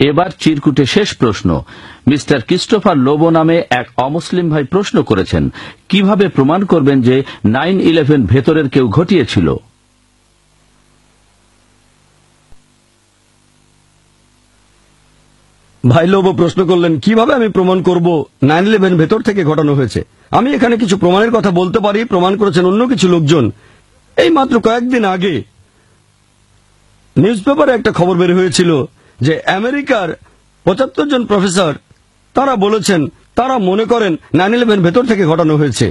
এবার চিরকুটে শেষ প্রশ্ন। মিস্টার ক্রিস্টোফার লোবো নামে এক অমুসলিম ভাই প্রশ্ন করেছেন, কিভাবে প্রমাণ করবেন যে 9/11 ভেতরের কেউ ঘটিয়েছিল? ভাই লোবো প্রশ্ন করলেন, কিভাবে আমি প্রমাণ করব 9/11 ভেতর থেকে ঘটানো হয়েছে। আমি এখানে কিছু প্রমাণের কথা বলতে পারি, প্রমাণ করেছেন অন্য কিছু লোকজন। এই মাত্র কয়েকদিন আগে নিউজ পেপারে একটা খবর বের হয়েছিল যে আমেরিকার 75 জন প্রফেসর তারা বলেছেন তারা মনে করেন 9/11 ভেতর থেকে ঘটানো হয়েছে।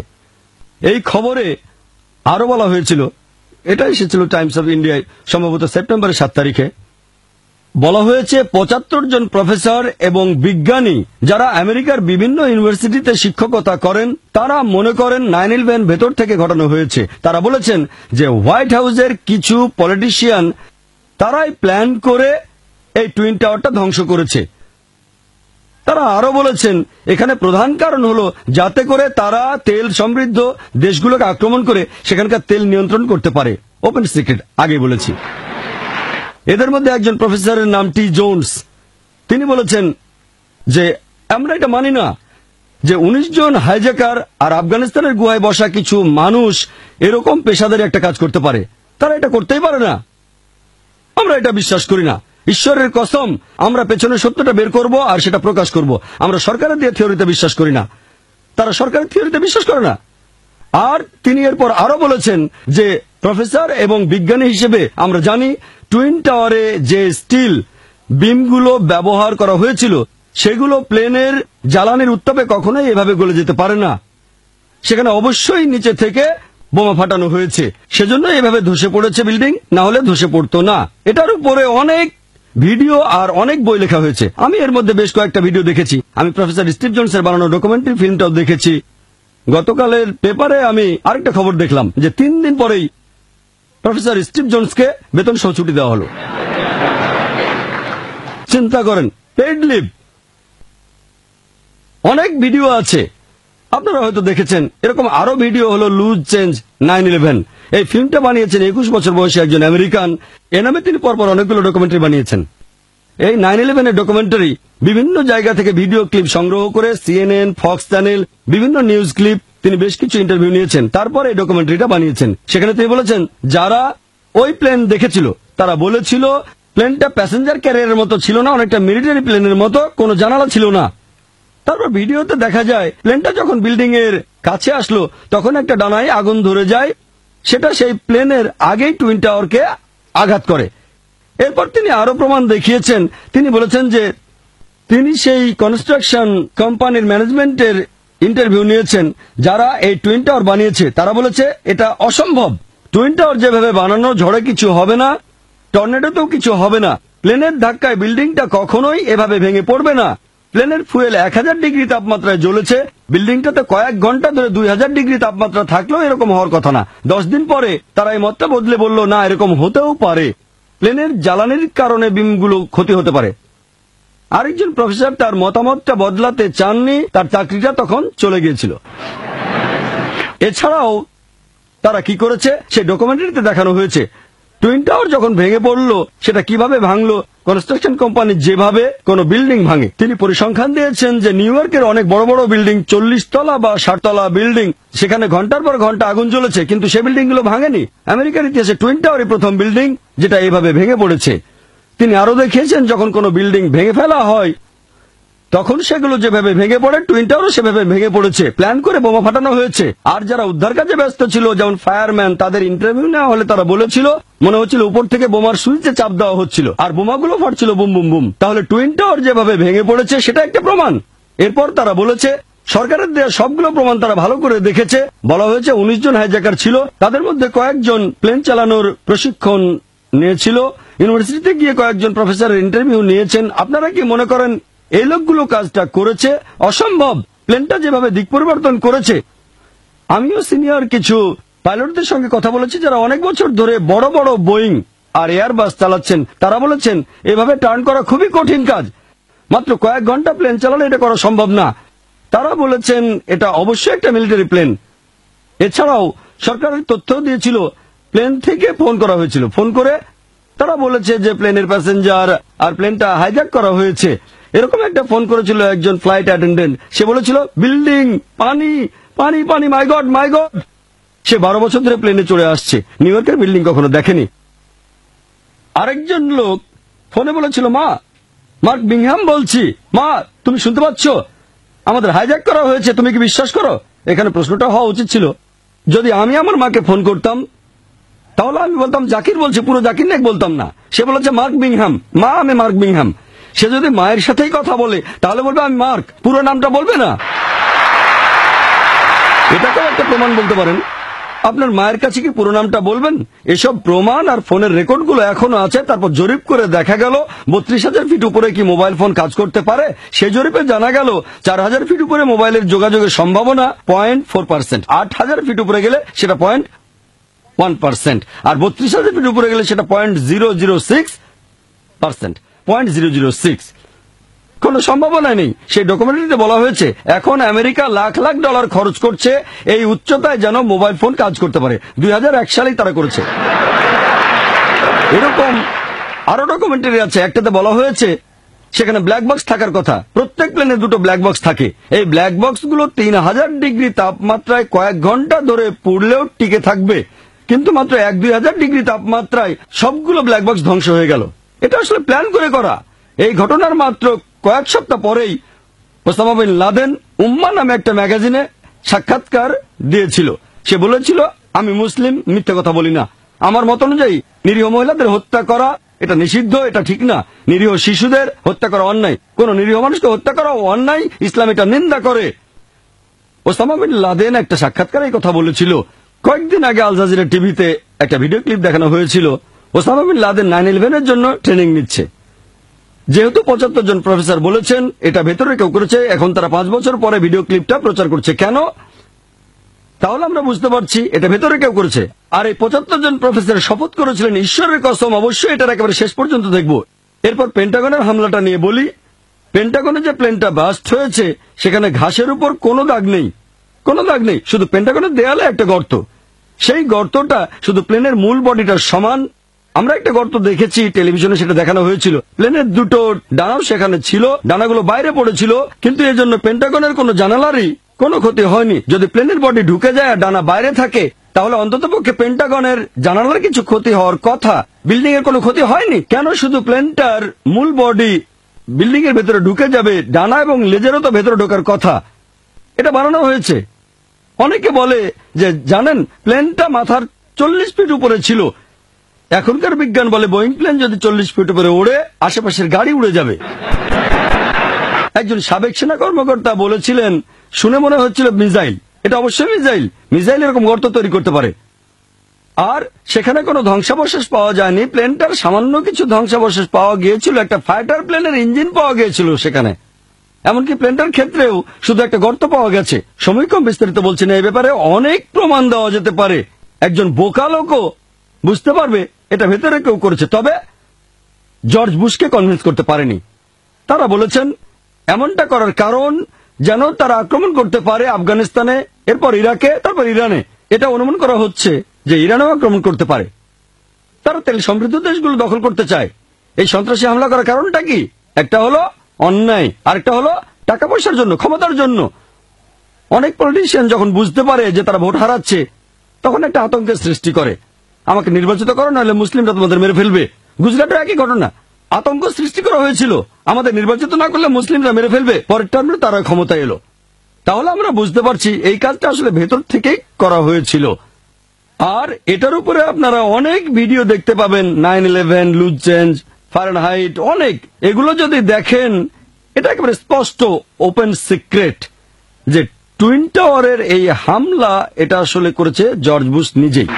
এই খবরে আরো বলা হয়েছিল, এটা এসেছিল টাইমস অফ ইন্ডিয়ায় সম্ভবত সেপ্টেম্বরের 7 তারিখে, বলা হয়েছে 75 জন প্রফেসর এবং বিজ্ঞানী যারা আমেরিকার বিভিন্ন ইউনিভার্সিটিতে শিক্ষকতা করেন তারা মনে করেন 9/11 ভেতর থেকে ঘটানো হয়েছে। তারা বলেছেন যে হোয়াইট হাউসের কিছু পলিটিশিয়ান তারাই প্ল্যান করে এই টুইন টাওয়ারটা ধ্বংস করেছে। তারা আরো বলেছেন এখানে প্রধান কারণ হলো যাতে করে তারা তেল সমৃদ্ধ দেশগুলোকে আক্রমণ করে সেখানকার তেল নিয়ন্ত্রণ করতে পারে। ওপেন সিক্রেট, আগে বলেছি। এদের মধ্যে একজন প্রফেসরের নাম টি জোন্স, তিনি বলেছেন যে আমরা এটা মানি না যে 19 জন হাইজ্যাকার আর আফগানিস্তানের গুহায় বসা কিছু মানুষ এরকম পেশাদারি একটা কাজ করতে পারে। তারা এটা করতেই পারে না, আমরা এটা বিশ্বাস করি না। ঈশ্বরের কসম, আমরা পেছনে সত্যটা বের করব আর সেটা প্রকাশ করব। আমরা সরকারের দিয়ে থিওরিতে বিশ্বাস করি না, তারা সরকারের থিওরিতে বিশ্বাস করে না। আর তিনি এরপর আরো বলেছেন যে প্রফেসর এবং বিজ্ঞানী হিসেবে আমরা জানি টুইন টাওয়ারে যে স্টিল বিমগুলো ব্যবহার করা হয়েছিল সেগুলো প্লেনের জ্বালানির উত্তাপে কখনোই এভাবে গলে যেতে পারে না। সেখানে অবশ্যই নিচে থেকে বোমা ফাটানো হয়েছে, সেজন্য এভাবে ধসে পড়েছে বিল্ডিং, না হলে ধসে পড়তো না। এটার উপরে অনেক ভিডিও আর অনেক বই লেখা হয়েছে। আমি এর মধ্যে বেশ কয়েকটা ভিডিও দেখেছি। আমি প্রফেসর স্টিভ জোন্সের বানানো ডকুমেন্টারি ফিল্মটাও দেখেছি। গতকালের পেপারে আমি আরেকটা খবর দেখলাম যে 3 দিন পরেই প্রফেসর স্টিভ জোন্সকে বেতন সহ ছুটি দেওয়া হলো। চিন্তা করেন, পেইড লিভ। অনেক ভিডিও আছে, আপনারা হয়তো দেখেছেন। এরকম আরো ভিডিও হলো লুজ চেঞ্জ 9/11। এই ফিল্মটা বানিয়েছেন 21 বছর বয়সী একজন আমেরিকান। এ নামে তিনি পরপর অনেকগুলো ডকুমেন্টারি বানিয়েছেন। এই 9/11 এর ডকুমেন্টারি বিভিন্ন জায়গা থেকে ভিডিও ক্লিপ সংগ্রহ করে CNN, ফক্স চ্যানেল, বিভিন্ন নিউজ ক্লিপ, তিনি বেশ কিছু ইন্টারভিউ নিয়েছেন, তারপর এই ডকুমেন্টারিটা বানিয়েছেন। সেখানে তিনি বলেছেন যারা ওই প্লেন দেখেছিল তারা বলেছিল প্লেনটা প্যাসেঞ্জার ক্যারিয়ারের মতো ছিল না, অনেকটা মিলিটারি প্লেনের মতো, কোনো জানালা ছিল না। তারপর ভিডিওতে দেখা যায় প্লেনটা যখন বিল্ডিং এর কাছে আসলো তখন একটা ডানায় আগুন ধরে যায়, সেটা সেই প্লেনের আগেই টুইন টাওয়ারকে আঘাত করে। এরপর তিনি আরো প্রমাণ দেখিয়েছেন। তিনি বলেছেন যে তিনি সেই কনস্ট্রাকশন কোম্পানির ম্যানেজমেন্টের ইন্টারভিউ নিয়েছেন যারা এই টুইন টাওয়ার বানিয়েছে। তারা বলেছে এটা অসম্ভব, টুইন টাওয়ার যেভাবে বানানো ঝড়ে কিছু হবে না, টর্নেডোতেও কিছু হবে না, প্লেনের ধাক্কায় বিল্ডিংটা কখনোই এভাবে ভেঙে পড়বে না। প্লেনের ফুয়েল 1000 ডিগ্রি তাপমাত্রায় জ্বলেছে, বিল্ডিংটাতে কয়েক ঘন্টা ধরে 2000 ডিগ্রি তাপমাত্রা থাকলেও এরকম হওয়ার কথা না। 10 দিন পরে তারা এই মতটা বদলে বলল না, এরকম হতেও পারে, প্লেনের জ্বালানির কারণে বিমগুলো ক্ষতি হতে পারে। আরেকজন প্রফেসর তার মতামতটা বদলাতে চাননি, তার চাকরিটা তখন চলে গিয়েছিল। এছাড়াও তারা কি করেছে সেই ডকুমেন্টারিতে দেখানো হয়েছে। টুইন টাওয়ার যখন ভেঙে পড়লো সেটা কিভাবে ভাঙলো, কনস্ট্রাকশন কোম্পানি যেভাবে কোনো বিল্ডিং ভাঙে। তিনি পরিসংখ্যান দিয়েছেন যে নিউ ইয়র্কের অনেক বড় বড় বিল্ডিং, 40 তলা বা 60 তলা বিল্ডিং, সেখানে ঘন্টার পর ঘন্টা আগুন জ্বলেছে, কিন্তু সেই বিল্ডিং গুলো ভাঙেনি। আমেরিকার ইতিহাসে টুইন টাওয়ারই প্রথম বিল্ডিং যেটা এইভাবে ভেঙে পড়েছে। তিনি আরো দেখিয়েছেন যখন কোনো বিল্ডিং ভেঙে ফেলা হয় তখন সেগুলো যেভাবে ভেঙে পড়ে টুইন টাওয়ারও সেভাবে ভেঙে পড়েছে, প্ল্যান করে বোমা ফাটানো হয়েছে। আর যারা উদ্ধার কাজে ব্যস্ত ছিল যেমন ফায়ারম্যান, তাদের ইন্টারভিউ নেওয়া হলে তারা বলেছিল মনে হচ্ছিল উপর থেকে বোমার সুইচে চাপ দেওয়া হচ্ছিল আর বোমাগুলো ফাটছিল বুম বুম বুম। তাহলে টুইন টাওয়ার যেভাবে ভেঙে পড়েছে সেটা একটা প্রমাণ। এরপর তারা বলেছে সরকারের দেওয়া সবগুলো প্রমাণ তারা ভালো করে দেখেছে। বলা হয়েছে 19 জন হাইজ্যাকার ছিল, তাদের মধ্যে কয়েকজন প্লেন চালানোর প্রশিক্ষণ নিয়েছিল, ইউনিভার্সিটিতে গিয়ে কয়েকজন প্রফেসরের ইন্টারভিউ নিয়েছেন। আপনারা কি মনে করেন এই লোকগুলো কাজটা করেছে? অসম্ভব। প্লেনটা যেভাবে দিক পরিবর্তন করেছে। আমিও সিনিয়র কিছু পাইলটদের সঙ্গে কথা বলেছি যারা অনেক বছর ধরে বড় বড় বোয়িং আর এয়ারবাস চালাচ্ছেন। তারা বলেছেন এভাবে টার্ন করা খুবই কঠিন কাজ, মাত্র কয়েক ঘন্টা প্লেন চালালে এটা করা সম্ভব না। তারা বলেছেন এটা অবশ্যই একটা মিলিটারি প্লেন। এছাড়াও সরকারের তথ্য দিয়েছিল প্লেন থেকে ফোন করা হয়েছিল, ফোন করে তারা বলেছে যে প্লেনের প্যাসেঞ্জার আর প্লেনটা হাইজ্যাক করা হয়েছে। এরকম একটা ফোন করেছিল একজন ফ্লাইট অ্যাটেন্ডেন্ট। সে বলেছিল বিল্ডিং, পানি পানি পানি, মাই গড মাই গড। সে 12 বছর ধরে প্লেনে চড়ে আসছে, নিউ ইয়র্কের বিল্ডিং কখনো দেখেনি। আরেকজন লোক ফোনে বলেছিল মা, মার্ক বিংহাম বলছি, মা তুমি শুনতে পাচ্ছ, আমাদের হাইজ্যাক করা হয়েছে, তুমি কি বিশ্বাস করো? এখানে প্রশ্নটা হওয়া উচিত ছিল, যদি আমি আমার মাকে ফোন করতাম তাহলে আমি বলতাম জাকির বলছি, পুরো জাকির নায়ক বলতাম না। সে বলেছে মার্ক বিংহাম, মা আমি মার্ক বিংহাম। সে যদি মায়ের সাথেই কথা বলে তাহলে বলবে আমি মার্ক, পুরো নামটা বলবে না। এটাকেও একটা প্রমাণ বলতে পারেন। আপনার মায়ের কাছে কি পুরো নামটা বলবেন? এসব প্রমাণ আর ফোনের রেকর্ডগুলো এখনো আছে। তারপর জরিপ করে দেখা গেল 32,000 ফিট উপরে কি মোবাইল ফোন কাজ করতে পারে। সেই জরিপে জানা গেল 4,000 ফিট উপরে মোবাইলের যোগাযোগের সম্ভাবনা 0.4%, 8,000 ফিট উপরে গেলে সেটা 0.1%, আর 32,000 ফিট উপরে গেলে সেটা 0.006%, 0.006। কোন সম্ভাবনা নেই। সেই ডকুমেন্টারিতে বলা হয়েছে এখন আমেরিকা লাখ লাখ ডলার খরচ করছে এই উচ্চতায় যেন মোবাইল ফোন কাজ করতে পারে। 2001 সালেই তারা করেছে। এরকম আরো ডকুমেন্টারি আছে। একটাতে বলা হয়েছে সেখানে ব্ল্যাক বক্স থাকার কথা। প্রত্যেক প্লেনে 2টো ব্ল্যাক বক্স থাকে। এই ব্ল্যাক বক্সগুলো 3000 ডিগ্রি তাপমাত্রায় কয়েক ঘন্টা ধরে পুড়লেও টিকে থাকবে, কিন্তু মাত্র 1-2 হাজার ডিগ্রি তাপমাত্রায় সবগুলো ব্ল্যাক বক্স ধ্বংস হয়ে গেল। এটা আসলে প্ল্যান করে করা। এই ঘটনার মাত্র কয়েক সপ্তাহ পরেই ওসামা বিন লাদেন উম্মা নামে একটা ম্যাগাজিনে সাক্ষাৎকার দিয়েছিল। সে বলেছিল আমি মুসলিম, মিথ্যে কথা বলি না। আমার মত অনুযায়ী নিরীহ মহিলাদের হত্যা করা এটা নিষিদ্ধ, এটা ঠিক না। নিরীহ শিশুদের হত্যা করা অন্যায়, কোন নিরীহ মানুষকে হত্যা করা অন্যায়, ইসলাম এটা নিন্দা করে। ওসামা বিন লাদেন একটা সাক্ষাৎকারে এই কথা বলেছিল। কয়েকদিন আগে আল জাজিরা টিভিতে একটা ভিডিও ক্লিপ দেখানো হয়েছিল। ওসামা বিন লাদেন 9/11-এর জন্য ট্রেনিং নিচ্ছে। যেহেতু 75 জন প্রফেসর বলেছেন এটা ভেতরে কেউ করেছে, এখন তারা 5 বছর পরে ভিডিও ক্লিপটা প্রচার করছে কেন? তাহলে আমরা বুঝতে পারছি এটা ভেতরে কেউ করেছে। আর এই 75 জন প্রফেসর শপথ করেছিলেন ঈশ্বরের কসম অবশ্যই এটার একেবারে শেষ পর্যন্ত দেখব। এরপর পেন্টাগনের হামলাটা নিয়ে বলি। পেন্টাগনে যে প্লেনটা বাস্ট হয়েছে সেখানে ঘাসের উপর কোনো দাগ নেই, কোনো দাগ নেই, শুধু পেন্টাগনের দেয়ালে একটা গর্ত। সেই গর্তটা শুধু প্লেনের মূল বডিটার সমান। আমরা একটা গর্ত দেখেছি, টেলিভিশনে সেটা দেখানো হয়েছিল। প্লেনের 2টো ডানাও সেখানে ছিল, ডানাগুলো বাইরে পড়েছিল, কিন্তু এর জন্য পেন্টাগনের কোনো জানালারই কোনো ক্ষতি হয়নি। যদি প্লেনের বডি ঢুকে যায় আর ডানা বাইরে থাকে তাহলে অন্ততপক্ষে পেন্টাগনের জানালার কিছু ক্ষতি হওয়ার কথা, বিল্ডিং এর কোনো ক্ষতি হয়নি। কেন শুধু প্লেনটার মূল বডি বিল্ডিং এর ভেতরে ঢুকে যাবে? ডানা এবং লেজেরও তো ভেতরে ঢোকার কথা। এটা বানানো হয়েছে। অনেকে বলে যে জানেন প্লেনটা মাথার 40 ফিট উপরে ছিল। এখনকার বিজ্ঞান বলে বোয়িং প্লেন যদি 40 ফিট উপরে ওড়ে আশেপাশের গাড়ি উড়ে যাবে। একজন সাবেক সেনা কর্মকর্তা বলেছিলেন শুনে মনে হচ্ছিল মিসাইল। এটা অবশ্যই মিসাইল। মিসাইল এরকম গর্ত তৈরি করতে পারে। আর সেখানে কোনো ধ্বংসাবশেষ পাওয়া যায়নি। প্লেনটার সামান্য কিছু ধ্বংসাবশেষ পাওয়া গিয়েছিল, একটা ফাইটার প্লেনের ইঞ্জিন পাওয়া গিয়েছিল সেখানে। এমনকি প্লেনটার ক্ষেত্রেও শুধু একটা গর্ত পাওয়া গেছে। সময় কম, বিস্তারিত বলছি না। এই ব্যাপারে অনেক প্রমাণ দেওয়া যেতে পারে। একজন বোকা লোকও বুঝতে পারবে এটা ভেতরে কেউ করেছে, তবে জর্জ বুশকে কনভিন্স করতে পারেনি। তারা বলেছেন এমনটা করার কারণ যেন তারা আক্রমণ করতে পারে আফগানিস্তানে, এরপর ইরাকে, তারপর ইরানে। এটা অনুমান করা হচ্ছে যে ইরানেও আক্রমণ করতে পারে। তারা তেল সমৃদ্ধ দেশগুলো দখল করতে চায়। এই সন্ত্রাসী হামলা করার কারণটা কি? একটা হলো অন্যায়, আরেকটা হলো টাকা পয়সার জন্য, ক্ষমতার জন্য। অনেক পলিটিশিয়ান যখন বুঝতে পারে যে তারা ভোট হারাচ্ছে তখন একটা আতঙ্কের সৃষ্টি করে। আমাকে নির্বাচিত করো, নাহলে মুসলিমরা তোমাদের মেরে ফেলবে। গুজরাটের একই ঘটনা, আতঙ্ক সৃষ্টি করা হয়েছিল। আমাদের নির্বাচিত না করলে মুসলিমরা মেরে ফেলবে। পরের টার্মে তারা ক্ষমতায় এলো। তাহলে আমরা বুঝতে পারছি এই কাজটা আসলে ভেতর থেকেই করা হয়েছিল। আর এটার উপরে আপনারা অনেক ভিডিও দেখতে পাবেন, 9/11, লুজ চেঞ্জ, ফারেনহাইট, অনেক। এগুলো যদি দেখেন এটা একেবারে স্পষ্ট ওপেন সিক্রেট যে টুইন টাওয়ারের এই হামলা এটা আসলে করেছে জর্জ বুশ নিজেই।